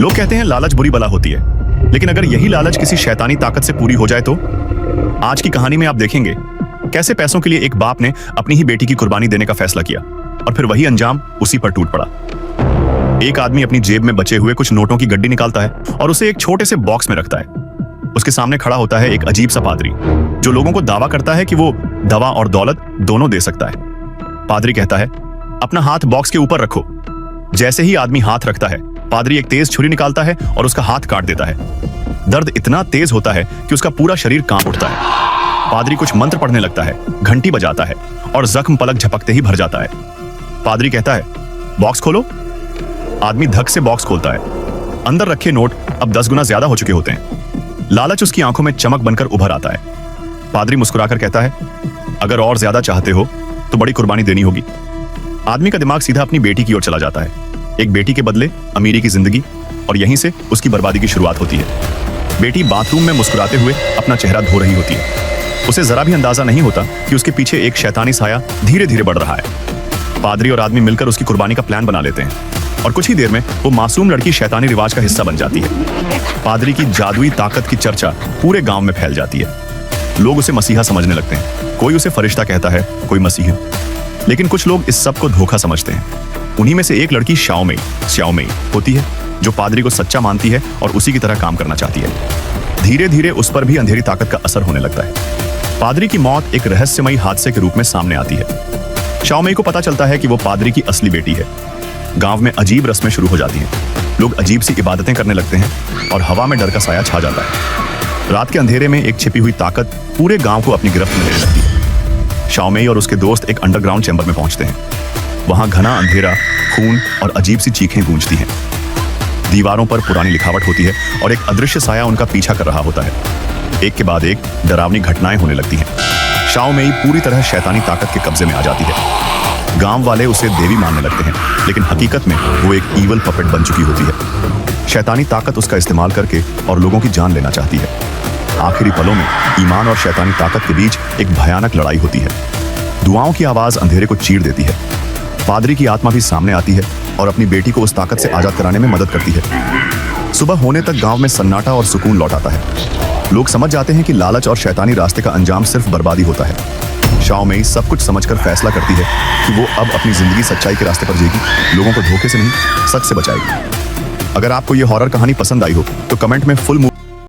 लोग कहते हैं लालच बुरी बला होती है, लेकिन अगर यही लालच किसी शैतानी ताकत से पूरी हो जाए तो? आज की कहानी में आप देखेंगे कैसे पैसों के लिए एक बाप ने अपनी ही बेटी की कुर्बानी देने का फैसला किया और फिर वही अंजाम उसी पर टूट पड़ा। एक आदमी अपनी जेब में बचे हुए कुछ नोटों की गड्डी निकालता है और उसे एक छोटे से बॉक्स में रखता है। उसके सामने खड़ा होता है एक अजीब सा पादरी, जो लोगों को दावा करता है कि वो दवा और दौलत दोनों दे सकता है। पादरी कहता है, अपना हाथ बॉक्स के ऊपर रखो। जैसे ही आदमी हाथ रखता है, पादरी एक तेज छुरी निकालता है और उसका हाथ काट देता है। दर्द इतना तेज होता है कि उसका पूरा शरीर कांप उठता है। पादरी कुछ मंत्र पढ़ने लगता है, घंटी बजाता है और जख्म पलक झपकते ही भर जाता है। पादरी कहता है, बॉक्स खोलो। आदमी धक से बॉक्स खोलता है। अंदर रखे नोट अब 10 गुना ज्यादा हो चुके होते हैं। लालच उसकी आंखों में चमक बनकर उभर आता है। पादरी मुस्कुराकर कहता है, अगर और ज्यादा चाहते हो तो बड़ी कुर्बानी देनी होगी। आदमी का दिमाग सीधा अपनी बेटी की ओर चला जाता है। एक बेटी के बदले अमीरी की जिंदगी, और यहीं से उसकी बर्बादी की शुरुआत होती है। बेटी बाथरूम में मुस्कुराते हुए अपना चेहरा धो रही होती है। उसे जरा भी अंदाजा नहीं होता कि उसके पीछे एक शैतानी साया धीरे धीरे बढ़ रहा है। पादरी और आदमी मिलकर उसकी कुर्बानी का प्लान बना लेते हैं और कुछ ही देर में वो मासूम लड़की शैतानी रिवाज का हिस्सा बन जाती है। पादरी की जादुई ताकत की चर्चा पूरे गांव में फैल जाती है। लोग उसे मसीहा समझने लगते हैं। कोई उसे फरिश्ता कहता है, कोई मसीहा। लेकिन कुछ लोग इस सब को धोखा समझते हैं। उन्हीं में से एक लड़की श्याओमेई होती है, जो पादरी को सच्चा मानती है और उसी की तरह काम करना चाहती है। धीरे धीरे उस पर भी अंधेरी ताकत का असर होने लगता है। पादरी की मौत एक रहस्यमयी हादसे के रूप में सामने आती है। श्याओमेई को पता चलता है कि वो पादरी की असली बेटी है। गांव में अजीब रस्में शुरू हो जाती हैं। लोग अजीब सी इबादतें करने लगते हैं और हवा में डर का साया छा जाता है। रात के अंधेरे में एक छिपी हुई ताकत पूरे गांव को अपनी गिरफ्त में लेने लगती है। श्याओमेई और उसके दोस्त एक अंडरग्राउंड चैम्बर में पहुंचते हैं। वहां घना अंधेरा, खून और अजीब सी चीखें गूंजती हैं। दीवारों पर पुरानी लिखावट होती है और एक अदृश्य साया उनका पीछा कर रहा होता है। एक के बाद एक डरावनी घटनाएं होने लगती हैं। श्याओमेई पूरी तरह शैतानी ताकत के कब्जे में आ जाती है। गांव वाले उसे देवी मानने लगते हैं, लेकिन हकीकत में वो एक ईवल पपेट बन चुकी होती है। शैतानी ताकत उसका इस्तेमाल करके और लोगों की जान लेना चाहती है। आखिरी पलों में ईमान और शैतानी ताकत के बीच एक भयानक लड़ाई होती है। दुआओं की आवाज अंधेरे को चीर देती है। पादरी की आत्मा भी सामने आती है और अपनी बेटी को उस ताकत से आजाद कराने में मदद करती है। सुबह होने तक गांव में सन्नाटा और सुकून लौट आता है। लोग समझ जाते हैं कि लालच और शैतानी रास्ते का अंजाम सिर्फ बर्बादी होता है। श्याओमेई सब कुछ समझकर फैसला करती है कि वो अब अपनी जिंदगी सच्चाई के रास्ते पर जिएगी, लोगों को धोखे से नहीं, सच से बचाएगी। अगर आपको ये हॉरर कहानी पसंद आई हो तो कमेंट में फुल